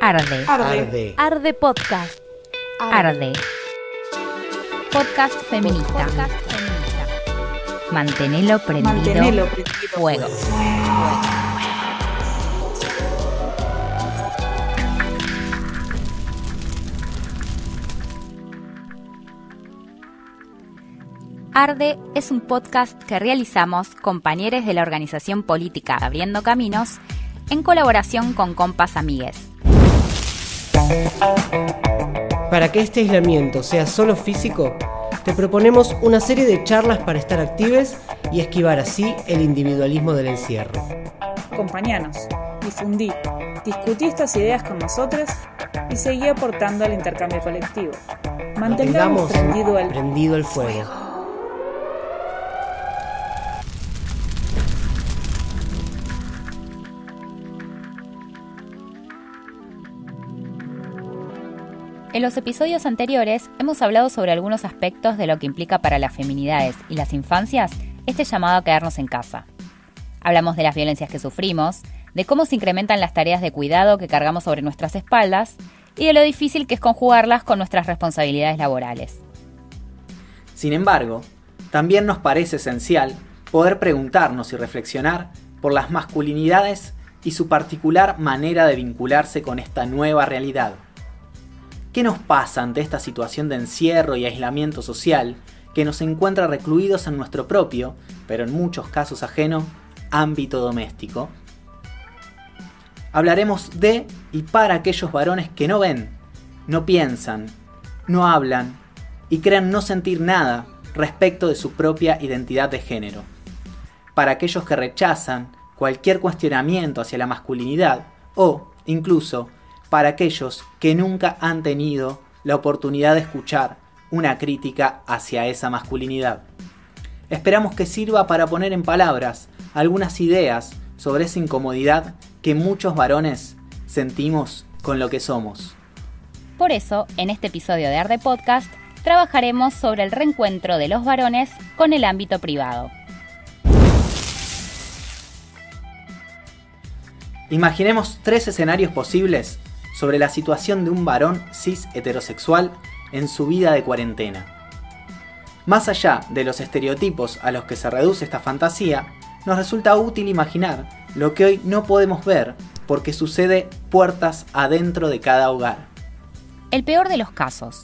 Arde. Arde. Arde Podcast. Arde. Podcast feminista. Mantenelo prendido. Fuego. Arde es un podcast que realizamos compañeros de la organización política Abriendo Caminos en colaboración con Compas Amigues. Para que este aislamiento sea solo físico, te proponemos una serie de charlas para estar actives y esquivar así el individualismo del encierro. Acompañanos, difundí, discutí estas ideas con nosotros y seguí aportando al intercambio colectivo. Mantengamos prendido el fuego. En los episodios anteriores hemos hablado sobre algunos aspectos de lo que implica para las feminidades y las infancias este llamado a quedarnos en casa. Hablamos de las violencias que sufrimos, de cómo se incrementan las tareas de cuidado que cargamos sobre nuestras espaldas y de lo difícil que es conjugarlas con nuestras responsabilidades laborales. Sin embargo, también nos parece esencial poder preguntarnos y reflexionar por las masculinidades y su particular manera de vincularse con esta nueva realidad. ¿Qué nos pasa ante esta situación de encierro y aislamiento social que nos encuentra recluidos en nuestro propio, pero en muchos casos ajeno, ámbito doméstico? Hablaremos de y para aquellos varones que no ven, no piensan, no hablan y creen no sentir nada respecto de su propia identidad de género. Para aquellos que rechazan cualquier cuestionamiento hacia la masculinidad o, incluso, para aquellos que nunca han tenido la oportunidad de escuchar una crítica hacia esa masculinidad. Esperamos que sirva para poner en palabras algunas ideas sobre esa incomodidad que muchos varones sentimos con lo que somos. Por eso, en este episodio de Arde Podcast, trabajaremos sobre el reencuentro de los varones con el ámbito privado. Imaginemos 3 escenarios posibles sobre la situación de un varón cis heterosexual en su vida de cuarentena. Más allá de los estereotipos a los que se reduce esta fantasía, nos resulta útil imaginar lo que hoy no podemos ver porque sucede puertas adentro de cada hogar. El peor de los casos,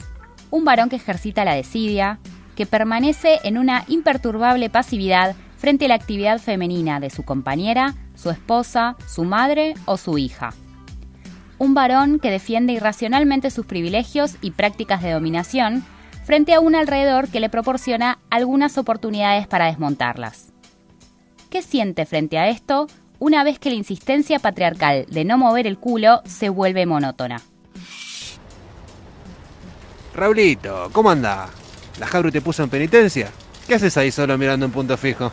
un varón que ejercita la desidia, que permanece en una imperturbable pasividad frente a la actividad femenina de su compañera, su esposa, su madre o su hija. Un varón que defiende irracionalmente sus privilegios y prácticas de dominación frente a un alrededor que le proporciona algunas oportunidades para desmontarlas. ¿Qué siente frente a esto una vez que la insistencia patriarcal de no mover el culo se vuelve monótona? Raulito, ¿cómo andás? ¿La Jabru te puso en penitencia? ¿Qué haces ahí solo mirando un punto fijo?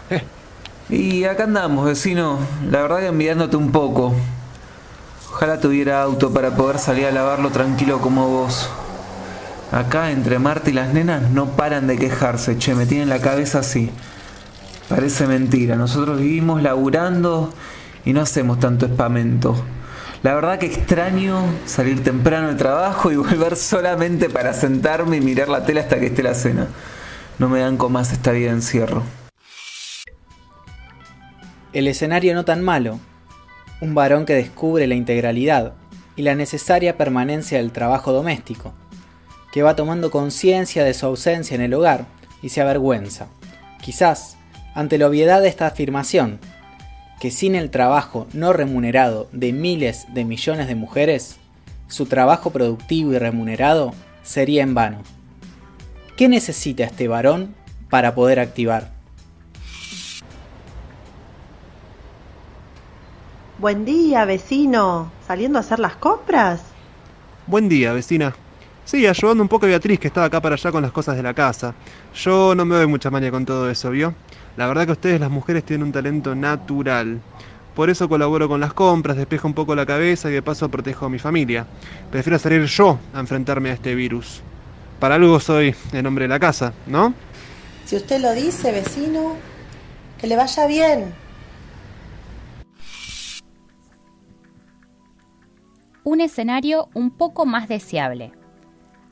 Y acá andamos, vecino. La verdad que envidiándote un poco. Ojalá tuviera auto para poder salir a lavarlo tranquilo como vos. Acá, entre Marta y las nenas, no paran de quejarse, che, me tienen la cabeza así. Parece mentira, nosotros vivimos laburando y no hacemos tanto espamento. La verdad que extraño salir temprano de trabajo y volver solamente para sentarme y mirar la tele hasta que esté la cena. No me dan con más esta vida de encierro. El escenario no tan malo. Un varón que descubre la integralidad y la necesaria permanencia del trabajo doméstico, que va tomando conciencia de su ausencia en el hogar y se avergüenza, quizás ante la obviedad de esta afirmación, que sin el trabajo no remunerado de miles de millones de mujeres, su trabajo productivo y remunerado sería en vano. ¿Qué necesita este varón para poder activar? Buen día, vecino. ¿Saliendo a hacer las compras? Buen día, vecina. Sí, ayudando un poco a Beatriz, que estaba acá para allá con las cosas de la casa. Yo no me doy mucha maña con todo eso, ¿vio? La verdad que ustedes, las mujeres, tienen un talento natural. Por eso colaboro con las compras, despejo un poco la cabeza y de paso protejo a mi familia. Prefiero salir yo a enfrentarme a este virus. Para algo soy el hombre de la casa, ¿no? Si usted lo dice, vecino, que le vaya bien. un escenario un poco más deseable.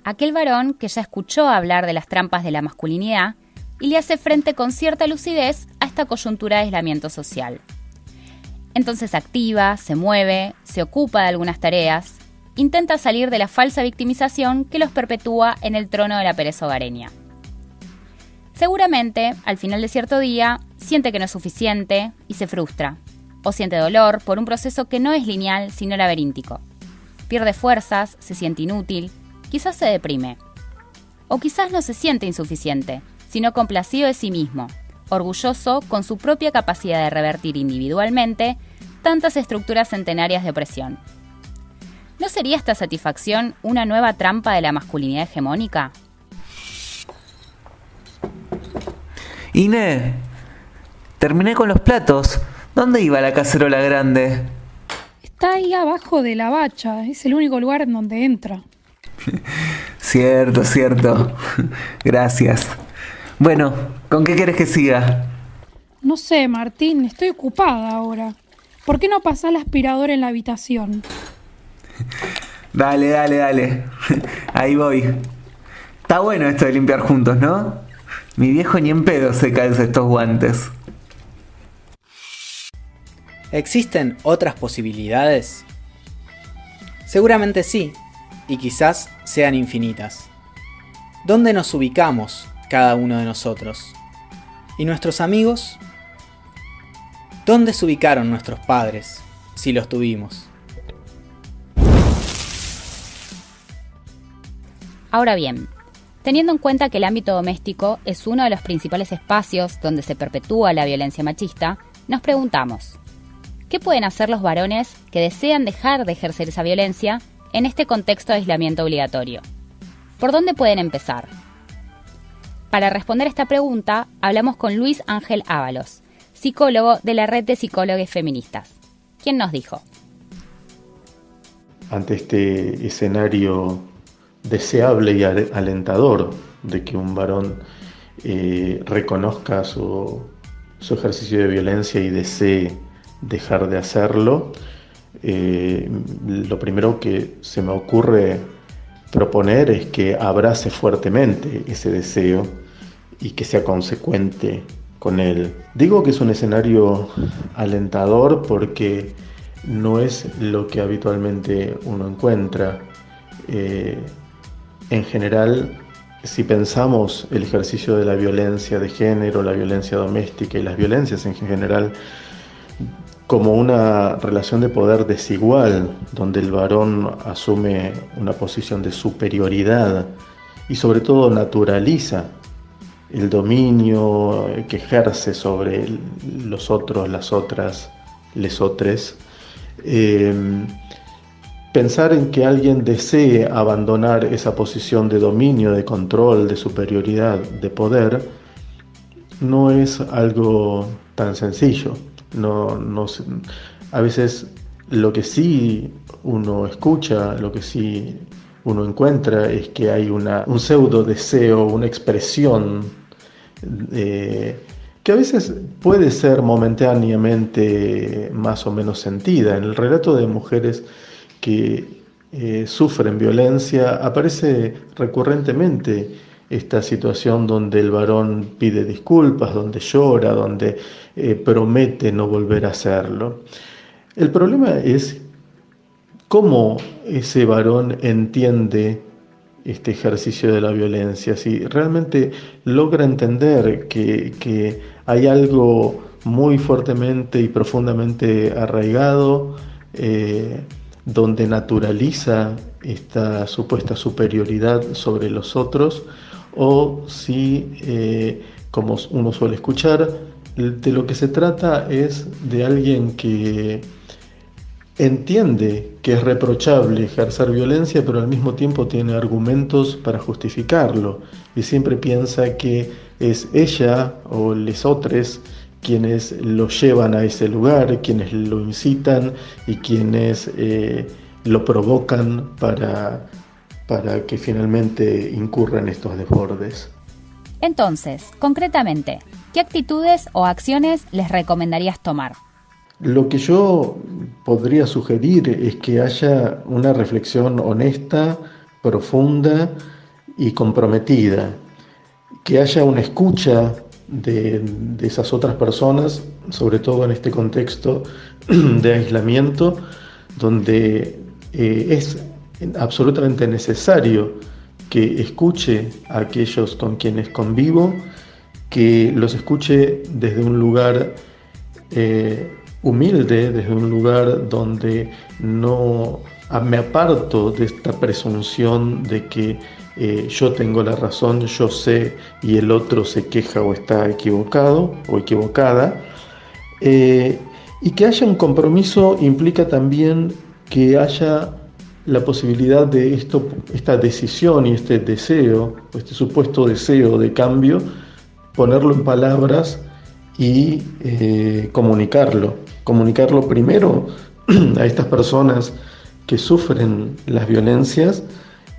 Aquel varón que ya escuchó hablar de las trampas de la masculinidad y le hace frente con cierta lucidez a esta coyuntura de aislamiento social. Entonces activa, se mueve, se ocupa de algunas tareas, intenta salir de la falsa victimización que los perpetúa en el trono de la pereza hogareña. Seguramente, al final de cierto día, siente que no es suficiente y se frustra, o siente dolor por un proceso que no es lineal sino laberíntico. Pierde fuerzas, se siente inútil, quizás se deprime. O quizás no se siente insuficiente, sino complacido de sí mismo, orgulloso con su propia capacidad de revertir individualmente tantas estructuras centenarias de opresión. ¿No sería esta satisfacción una nueva trampa de la masculinidad hegemónica? Iné, terminé con los platos. ¿Dónde iba la cacerola grande? Está ahí abajo de la bacha, es el único lugar en donde entra. Cierto. Gracias. Bueno, ¿con qué querés que siga? No sé, Martín, estoy ocupada ahora. ¿Por qué no pasás la aspiradora en la habitación? Dale. Ahí voy. Está bueno esto de limpiar juntos, ¿no? Mi viejo ni en pedo se calza estos guantes. ¿Existen otras posibilidades? Seguramente sí, y quizás sean infinitas. ¿Dónde nos ubicamos cada uno de nosotros? ¿Y nuestros amigos? ¿Dónde se ubicaron nuestros padres, si los tuvimos? Ahora bien, teniendo en cuenta que el ámbito doméstico es uno de los principales espacios donde se perpetúa la violencia machista, nos preguntamos, ¿qué pueden hacer los varones que desean dejar de ejercer esa violencia en este contexto de aislamiento obligatorio? ¿Por dónde pueden empezar? Para responder esta pregunta, hablamos con Luis Ángel Ábalos, psicólogo de la Red de Psicólogos Feministas, quien nos dijo: ante este escenario deseable y alentador de que un varón reconozca su ejercicio de violencia y desee dejar de hacerlo, lo primero que se me ocurre proponer es que abrace fuertemente ese deseo y que sea consecuente con él. Digo que es un escenario alentador porque no es lo que habitualmente uno encuentra. En general, si pensamos el ejercicio de la violencia de género, la violencia doméstica y las violencias en general como una relación de poder desigual, donde el varón asume una posición de superioridad y sobre todo naturaliza el dominio que ejerce sobre los otros, las otras, lesotres, pensar en que alguien desee abandonar esa posición de dominio, de control, de superioridad, de poder, no es algo tan sencillo. A veces lo que sí uno escucha, lo que sí uno encuentra es que hay un pseudo deseo, una expresión que a veces puede ser momentáneamente más o menos sentida. En el relato de mujeres que sufren violencia aparece recurrentemente esta situación donde el varón pide disculpas, donde llora, donde promete no volver a hacerlo. El problema es cómo ese varón entiende este ejercicio de la violencia, si realmente logra entender que hay algo muy fuertemente y profundamente arraigado, donde naturaliza esta supuesta superioridad sobre los otros, o si, como uno suele escuchar, de lo que se trata es de alguien que entiende que es reprochable ejercer violencia, pero al mismo tiempo tiene argumentos para justificarlo, y siempre piensa que es ella o les otros quienes lo llevan a ese lugar, quienes lo incitan y quienes lo provocan para que finalmente incurran estos desbordes. Entonces, concretamente, ¿qué actitudes o acciones les recomendarías tomar? Lo que yo podría sugerir es que haya una reflexión honesta, profunda y comprometida, que haya una escucha de esas otras personas, sobre todo en este contexto de aislamiento, donde es absolutamente necesario que escuche a aquellos con quienes convivo, que los escuche desde un lugar humilde, desde un lugar donde no me aparto de esta presunción de que yo tengo la razón, yo sé y el otro se queja o está equivocado o equivocada. Y que haya un compromiso implica también que haya la posibilidad de esta decisión y este deseo, este supuesto deseo de cambio, ponerlo en palabras y comunicarlo primero a estas personas que sufren las violencias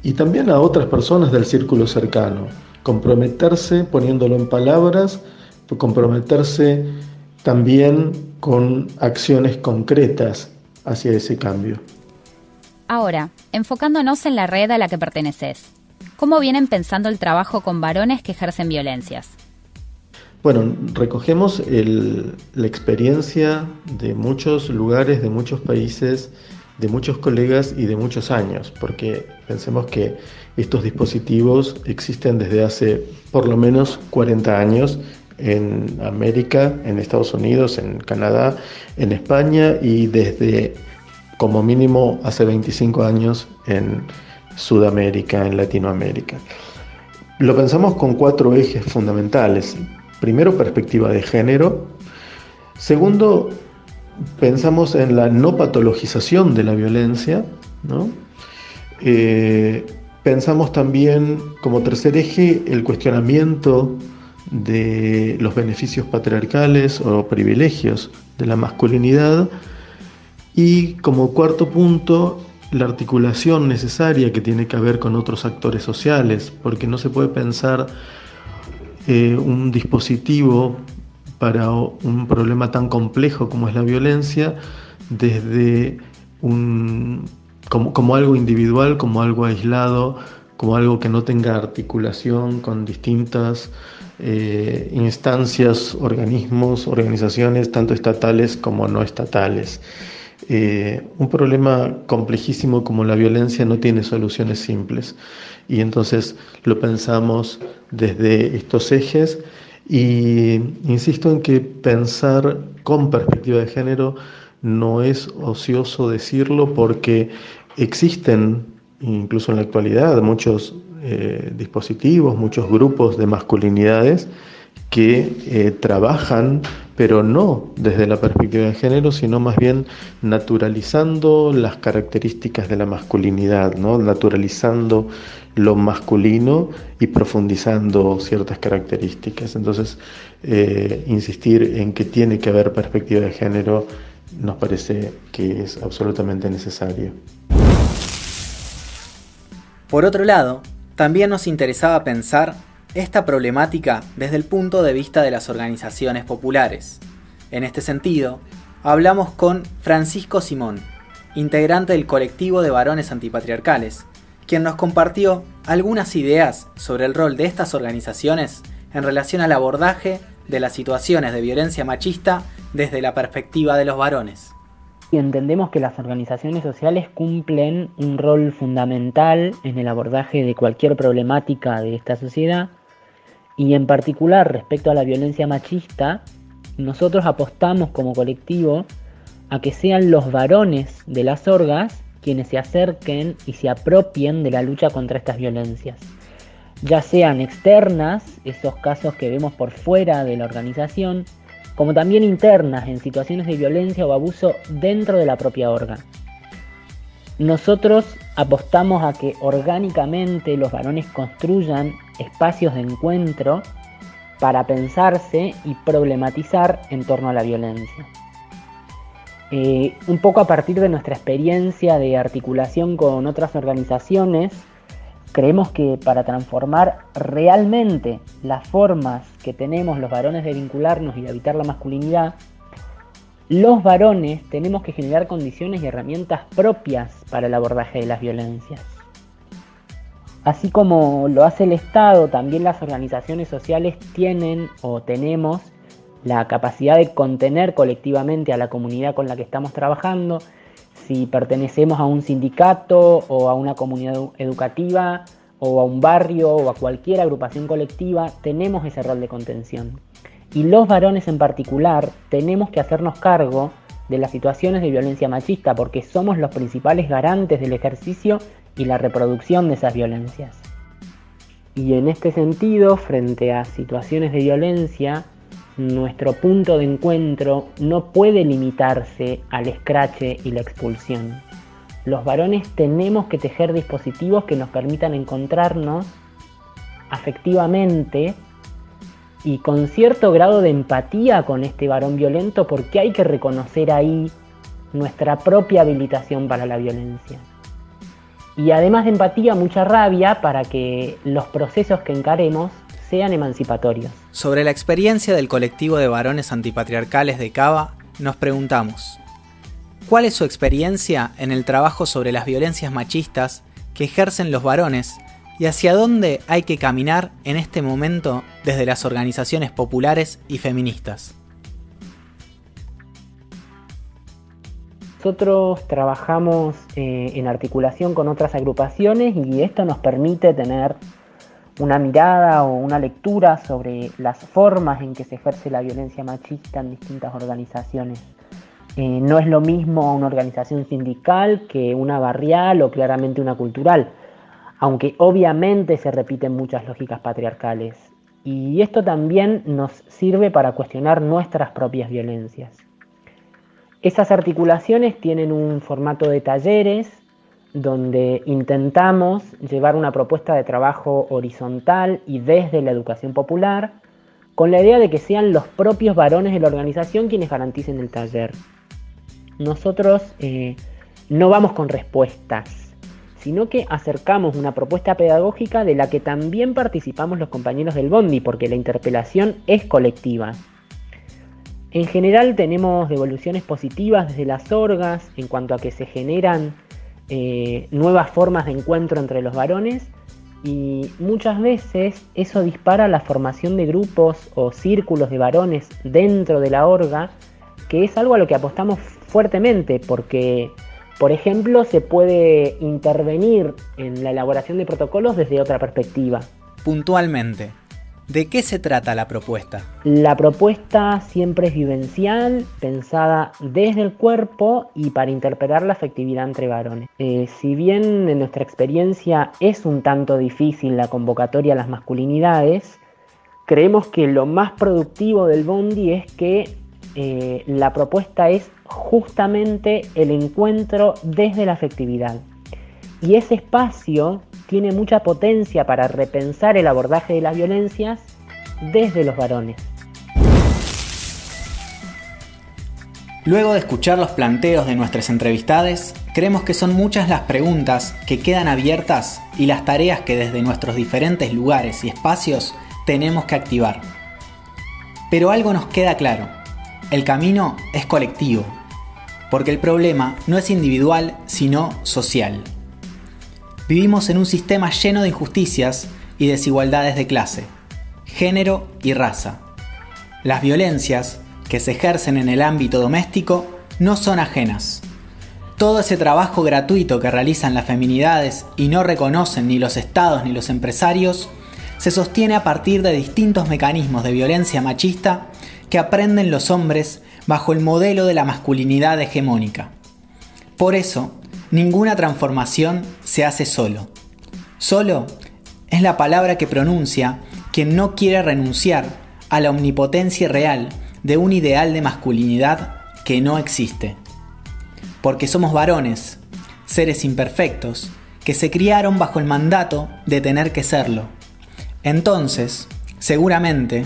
y también a otras personas del círculo cercano. Comprometerse poniéndolo en palabras, comprometerse también con acciones concretas hacia ese cambio. Ahora, enfocándonos en la red a la que perteneces, ¿cómo vienen pensando el trabajo con varones que ejercen violencias? Bueno, recogemos la experiencia de muchos lugares, de muchos países, de muchos colegas y de muchos años, porque pensemos que estos dispositivos existen desde hace por lo menos 40 años en América, en Estados Unidos, en Canadá, en España y desde como mínimo hace 25 años en Sudamérica, en Latinoamérica. Lo pensamos con 4 ejes fundamentales. Primero, perspectiva de género. Segundo, pensamos en la no patologización de la violencia, ¿no? Pensamos también como tercer eje el cuestionamiento de los beneficios patriarcales o privilegios de la masculinidad. Y como cuarto punto, la articulación necesaria que tiene que ver con otros actores sociales, porque no se puede pensar un dispositivo para un problema tan complejo como es la violencia desde como algo individual, como algo aislado, como algo que no tenga articulación con distintas instancias, organismos, organizaciones, tanto estatales como no estatales. Un problema complejísimo como la violencia no tiene soluciones simples y entonces lo pensamos desde estos ejes y insisto en que pensar con perspectiva de género no es ocioso decirlo porque existen incluso en la actualidad muchos dispositivos, muchos grupos de masculinidades que trabajan, pero no desde la perspectiva de género, sino más bien naturalizando las características de la masculinidad, ¿no? Naturalizando lo masculino y profundizando ciertas características. Entonces, insistir en que tiene que haber perspectiva de género nos parece que es absolutamente necesario. Por otro lado, también nos interesaba pensar esta problemática desde el punto de vista de las organizaciones populares. En este sentido, hablamos con Francisco Simón, integrante del colectivo de varones antipatriarcales, quien nos compartió algunas ideas sobre el rol de estas organizaciones en relación al abordaje de las situaciones de violencia machista desde la perspectiva de los varones. Y entendemos que las organizaciones sociales cumplen un rol fundamental en el abordaje de cualquier problemática de esta sociedad. Y en particular respecto a la violencia machista, nosotros apostamos como colectivo a que sean los varones de las orgas quienes se acerquen y se apropien de la lucha contra estas violencias. Ya sean externas, esos casos que vemos por fuera de la organización, como también internas en situaciones de violencia o abuso dentro de la propia orga. Nosotros apostamos a que orgánicamente los varones construyan espacios de encuentro para pensarse y problematizar en torno a la violencia. Un poco a partir de nuestra experiencia de articulación con otras organizaciones, creemos que para transformar realmente las formas que tenemos los varones de vincularnos y de habitar la masculinidad, los varones tenemos que generar condiciones y herramientas propias para el abordaje de las violencias. Así como lo hace el Estado, también las organizaciones sociales tienen o tenemos la capacidad de contener colectivamente a la comunidad con la que estamos trabajando. Si pertenecemos a un sindicato o a una comunidad educativa o a un barrio o a cualquier agrupación colectiva, tenemos ese rol de contención. Y los varones en particular tenemos que hacernos cargo de las situaciones de violencia machista porque somos los principales garantes del ejercicio y la reproducción de esas violencias. Y en este sentido, frente a situaciones de violencia, nuestro punto de encuentro no puede limitarse al escrache y la expulsión. Los varones tenemos que tejer dispositivos que nos permitan encontrarnos afectivamente y con cierto grado de empatía con este varón violento, porque hay que reconocer ahí nuestra propia habilitación para la violencia. Y además de empatía, mucha rabia para que los procesos que encaremos sean emancipatorios. Sobre la experiencia del colectivo de varones antipatriarcales de Cava, nos preguntamos: ¿cuál es su experiencia en el trabajo sobre las violencias machistas que ejercen los varones y hacia dónde hay que caminar en este momento desde las organizaciones populares y feministas? Nosotros trabajamos en articulación con otras agrupaciones y esto nos permite tener una mirada o una lectura sobre las formas en que se ejerce la violencia machista en distintas organizaciones. No es lo mismo una organización sindical que una barrial o claramente una cultural, aunque obviamente se repiten muchas lógicas patriarcales. Y esto también nos sirve para cuestionar nuestras propias violencias. Esas articulaciones tienen un formato de talleres donde intentamos llevar una propuesta de trabajo horizontal y desde la educación popular, con la idea de que sean los propios varones de la organización quienes garanticen el taller. Nosotros no vamos con respuestas, sino que acercamos una propuesta pedagógica de la que también participamos los compañeros del Bondi, porque la interpelación es colectiva. En general tenemos devoluciones positivas desde las orgas en cuanto a que se generan nuevas formas de encuentro entre los varones y muchas veces eso dispara la formación de grupos o círculos de varones dentro de la orga, que es algo a lo que apostamos fuertemente porque, por ejemplo, se puede intervenir en la elaboración de protocolos desde otra perspectiva. Puntualmente, ¿de qué se trata la propuesta? La propuesta siempre es vivencial, pensada desde el cuerpo y para interpelar la afectividad entre varones. Si bien en nuestra experiencia es un tanto difícil la convocatoria a las masculinidades, creemos que lo más productivo del Bondi es que la propuesta es justamente el encuentro desde la afectividad. Y ese espacio tiene mucha potencia para repensar el abordaje de las violencias desde los varones. Luego de escuchar los planteos de nuestras entrevistadas, creemos que son muchas las preguntas que quedan abiertas y las tareas que desde nuestros diferentes lugares y espacios tenemos que activar. Pero algo nos queda claro: el camino es colectivo, porque el problema no es individual, sino social. Vivimos en un sistema lleno de injusticias y desigualdades de clase, género y raza. Las violencias que se ejercen en el ámbito doméstico no son ajenas. Todo ese trabajo gratuito que realizan las feminidades y no reconocen ni los estados ni los empresarios se sostiene a partir de distintos mecanismos de violencia machista que aprenden los hombres bajo el modelo de la masculinidad hegemónica. Por eso, ninguna transformación se hace solo. Solo es la palabra que pronuncia quien no quiere renunciar a la omnipotencia real de un ideal de masculinidad que no existe. Porque somos varones, seres imperfectos, que se criaron bajo el mandato de tener que serlo. Entonces, seguramente,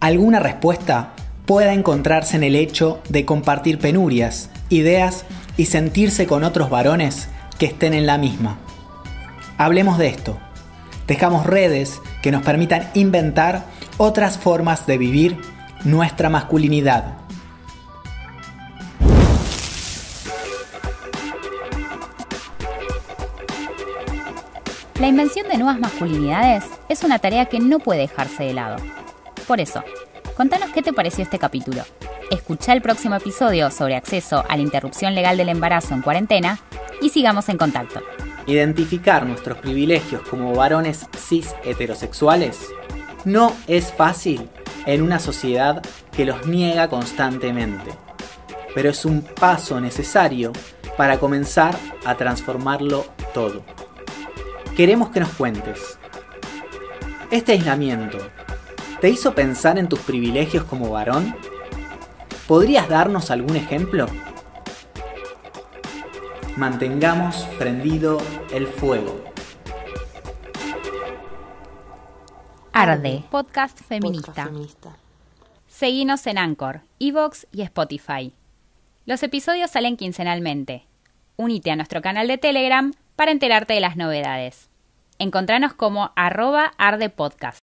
alguna respuesta pueda encontrarse en el hecho de compartir penurias, ideas y sentirse con otros varones que estén en la misma. Hablemos de esto. Tejamos redes que nos permitan inventar otras formas de vivir nuestra masculinidad. La invención de nuevas masculinidades es una tarea que no puede dejarse de lado. Por eso, contanos qué te pareció este capítulo. Escuchá el próximo episodio sobre acceso a la interrupción legal del embarazo en cuarentena y sigamos en contacto. Identificar nuestros privilegios como varones cis heterosexuales no es fácil en una sociedad que los niega constantemente, pero es un paso necesario para comenzar a transformarlo todo. Queremos que nos cuentes. ¿Este aislamiento te hizo pensar en tus privilegios como varón? ¿Podrías darnos algún ejemplo? Mantengamos prendido el fuego. Arde, podcast feminista. Seguinos en Anchor, Evox y Spotify. Los episodios salen quincenalmente. Unite a nuestro canal de Telegram para enterarte de las novedades. Encontranos como @ardepodcast.